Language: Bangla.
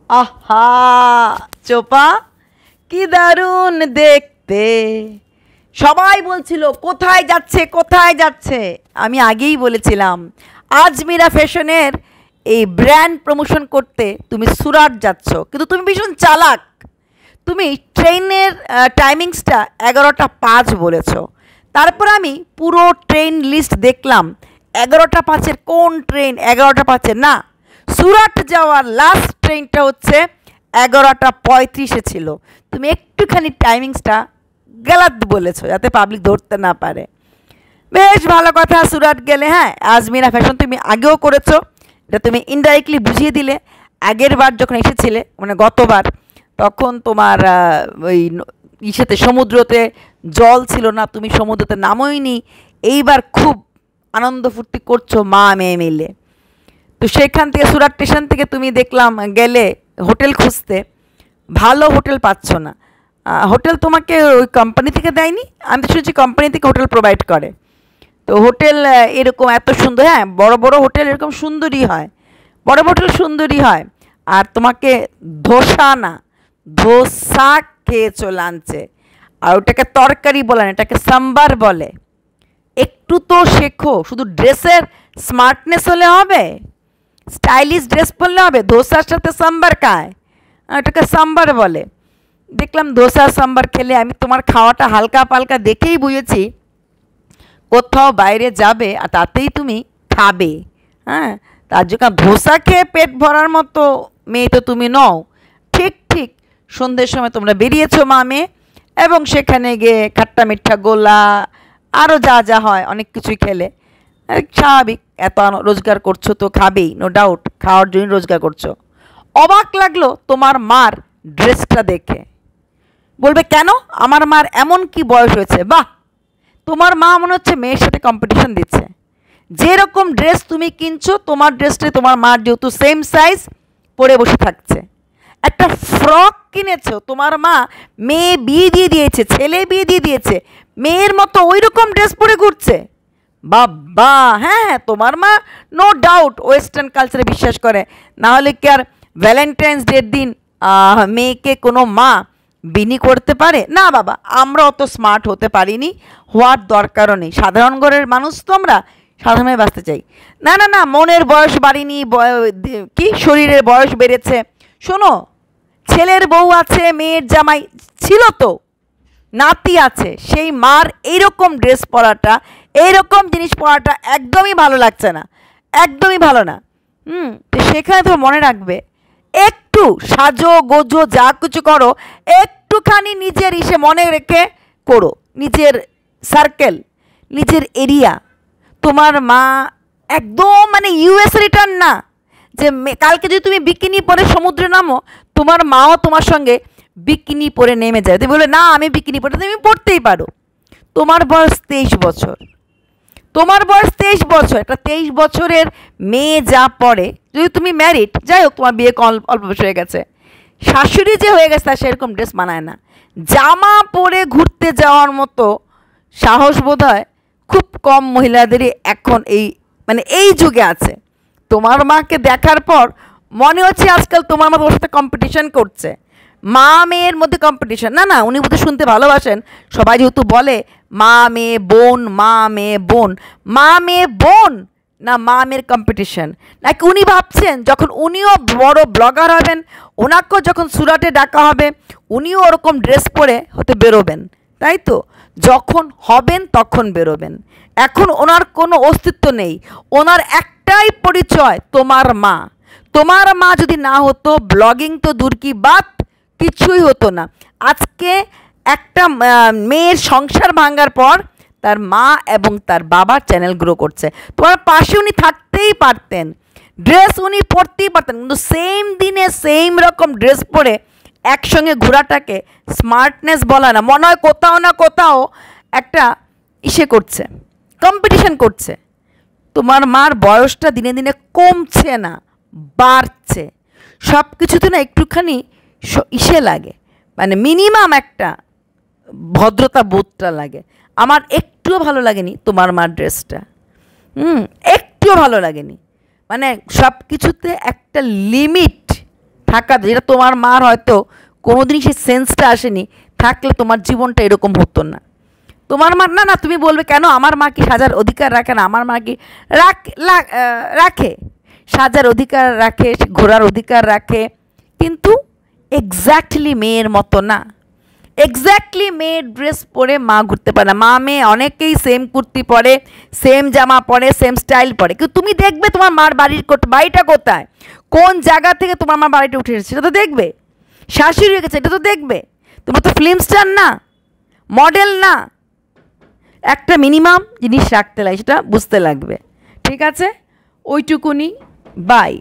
আহা চোপা কি দারুণ দেখতে। সবাই বলছিল কোথায় যাচ্ছে কোথায় যাচ্ছে। আমি আগেই বলেছিলাম আজমিরা ফ্যাশনের এই ব্র্যান্ড প্রমোশন করতে তুমি সুরাট যাচ্ছ, কিন্তু তুমি ভীষণ চালাক। তুমি ট্রেনের টাইমিংসটা 11:05 বলেছ। তারপর আমি পুরো ট্রেন লিস্ট দেখলাম, 11:05 কোন ট্রেন? 11:05 না, সুরাট যাওয়ার লাস্ট ট্রেনটা হচ্ছে 11:35 ছিল। তুমি একটুখানি টাইমিংসটা গলত বলেছো যাতে পাবলিক ধরতে না পারে। বেশ ভালো কথা, সুরাট গেলে। হ্যাঁ, আজমিরা ফ্যাশন তুমি আগেও করেছো, এটা তুমি ইনডাইরেক্টলি বুঝিয়ে দিলে। আগের বার যখন এসেছিলে, মানে গতবার, তখন তোমার ওই ইসেতে সমুদ্রতে জল ছিল না, তুমি সমুদ্রতে নামোইনি। এইবার খুব আনন্দ ফুর্তি করছো মা মেয়ে মিলে। তো সেখান থেকে সুরাট স্টেশন থেকে তুমি দেখলাম গেলে হোটেল খুঁজতে, ভালো হোটেল পাচ্ছ না। হোটেল তোমাকে ওই কোম্পানি থেকে দেয়নি? আমি তো শুনেছি কোম্পানি থেকে হোটেল প্রোভাইড করে। তো হোটেল এরকম এত সুন্দর, হ্যাঁ বড় বড় হোটেল এরকম সুন্দরই হয়, বড় বড় হোটেল সুন্দরই হয়। আর তোমাকে ধোসা না, ধোসা খেয়েছো লাঞ্চে। আর ওটাকে তরকারি বলে না, এটাকে সাম্বার বলে। একটু তো শেখো, শুধু ড্রেসের স্মার্টনেস হলে হবে? স্টাইলিশ ড্রেস পরলে হবে? ধোসার সাথে সাম্বার খায়, এটাকে সাম্বার বলে। দেখলাম ধোসা সাম্বার খেলে। আমি তোমার খাওয়াটা হালকা পালকা দেখেই বুঝেছি কোথাও বাইরে যাবে আর তাতেই তুমি খাবে। হ্যাঁ, তার জন্য ধোসা খেয়ে পেট ভরার মতো মেয়ে তো তুমি নও। ঠিক ঠিক সন্ধ্যের সময় তোমরা বেরিয়েছো মা মেয়ে, এবং সেখানে গিয়ে খাট্টা মিঠা গোলা আরও যা যা হয় অনেক কিছুই খেলে। স্বাভাবিক, এত রোজগার করছো তো খাবেই, নো ডাউট, খাওয়ার জন্য রোজগার করছো। অবাক লাগলো তোমার মার ড্রেসটা দেখে। বলবে কেন, আমার মার এমন কি বয়স হয়েছে? বাহ, তোমার মা মনে হচ্ছে মেয়ের সাথে কম্পিটিশন দিচ্ছে। যেরকম ড্রেস তুমি কিনছো, তোমার ড্রেসটা তোমার মার যেহেতু সেম সাইজ, পরে বসে থাকছে। একটা ফ্রক কিনেছো, তোমার মা মেয়ে বিয়ে দিয়ে দিয়েছে, ছেলে বিয়ে দিয়ে দিয়েছে, মেয়ের মতো ওই রকম ড্রেস পরে ঘুরছে। বাবা, হ্যাঁ হ্যাঁ, তোমার মা নো ডাউট ওয়েস্টার্ন কালচারে বিশ্বাস করে। না হলে কি আর ভ্যালেন্টাইন্স ডের দিন মেয়েকে কোনো মা বিনি করতে পারে? না বাবা, আমরা অত স্মার্ট হতে পারিনি, হওয়ার দরকারও নেই। সাধারণ ঘরের মানুষ তো আমরা, সাধারণভাবে বাঁচতে চাই। না না না, মনের বয়স বাড়িনি, কি শরীরের বয়স বেড়েছে। শোনো, ছেলের বউ আছে, মেয়ের জামাই ছিল, তো নাতি আছে, সেই মার এইরকম ড্রেস পরাটা, এইরকম জিনিস পরাটা একদমই ভালো লাগছে না, একদমই ভালো না। তো সেখানে তো মনে রাখবে, একটু সাজো গোজো যা কিছু করো, একটুখানি নিজের মনে রেখে করো, নিজের সার্কেল, নিজের এরিয়া। তোমার মা একদম মানে ইউএস রিটার্ন না, যে কালকে যদি তুমি বিকিনি পরে সমুদ্রে নামো, তোমার মাও তোমার সঙ্গে বিকিনি পরে নেমে যায়। তুমি বলে না আমি বিকিনি পরে, তুমি পড়তেই পারো। তোমার বয়স 23 বছর, তোমার বয়স 23 বছর, একটা 23 বছরের মেয়ে যা পড়ে, যদি তুমি ম্যারিড, যাই হোক তোমার বিয়ে অল্প বয়স হয়ে গেছে, শাশুড়ি যে হয়ে গেছে তার সেরকম ড্রেস মানায় না। জামা পরে ঘুরতে যাওয়ার মতো সাহস বোধ হয় খুব কম মহিলাদেরই এখন এই মানে এই যুগে আছে। তোমার মাকে দেখার পর মনে হচ্ছে আজকাল তোমার মা ওর সাথে কম্পিটিশন করছে, মা মেয়ের মধ্যে কম্পিটিশন। না না, উনি বোধহয় শুনতে ভালোবাসেন, সবাই যেহেতু বলে মা মেয়ে বোন, মা মেয়ে বোন, মা মেয়ে বোন না মা মেয়ের কম্পিটিশন। নাকি উনি ভাবছেন যখন উনিও বড় ব্লগার হবেন, ওনাকেও যখন সুরাটে ডাকা হবে, উনিও ওরকম ড্রেস পরে হতে বেরোবেন, তাই তো? যখন হবেন তখন বেরোবেন। এখন ওনার কোনো অস্তিত্ব নেই, ওনার একটাই পরিচয় তোমার মা। তোমার মা যদি না হতো, ব্লগিং তো দূর কি বাত, কিছুই হতো না। আজকে একটা মেয়ের সংসার ভাঙার পর তার মা এবং তার বাবার চ্যানেল গ্রো করছে। তোমার পাশে উনি থাকতেই পারতেন, ড্রেস উনি পরতেই পারতেন, কিন্তু সেম দিনে সেম রকম ড্রেস পরে একসঙ্গে ঘোরাটাকে স্মার্টনেস বলা না, মনে হয় কোথাও না কোথাও একটা করছে, কম্পিটিশন করছে। তোমার মার বয়সটা দিনে দিনে কমছে না, বাড়ছে। সব কিছুতে না একটুখানি লাগে, মানে মিনিমাম একটা ভদ্রতা বোধটা লাগে। আমার একটুও ভালো লাগেনি তোমার মার ড্রেসটা, একটুও ভালো লাগেনি। মানে সব কিছুতে একটা লিমিট থাকা, যেটা তোমার মার হয়তো কোনোদিনই সেই সেন্সটা আসেনি, থাকলে তোমার জীবনটা এরকম হতো না। তোমার মা না, না তুমি বলবে কেন আমার মা কি সাজার অধিকার রাখে না? আমার মা কি রাখে, সাজার অধিকার রাখে, ঘোরার অধিকার রাখে, কিন্তু এক্স্যাক্টলি মেয়ের মতো না। এক্স্যাক্টলি মেয়ের ড্রেস পরে মা ঘুরতে পারে না। মা মেয়ে অনেকেই সেম কুর্তি পরে, সেম জামা পরে, সেম স্টাইল পরে, কিন্তু তুমি দেখবে তোমার মার বাড়িটা কোথায়, কোন জায়গা থেকে তোমার মার বাড়িটা উঠে এসেছে, সেটা তো দেখবে। শাশুড়ি হয়ে গেছে, এটা তো দেখবে। তোমার তো ফিল্ম স্টার না, মডেল না, একটা মিনিমাম জিনিস রাখতে লাগে, সেটা বুঝতে লাগবে। ঠিক আছে, ওইটুকুনি। বাই।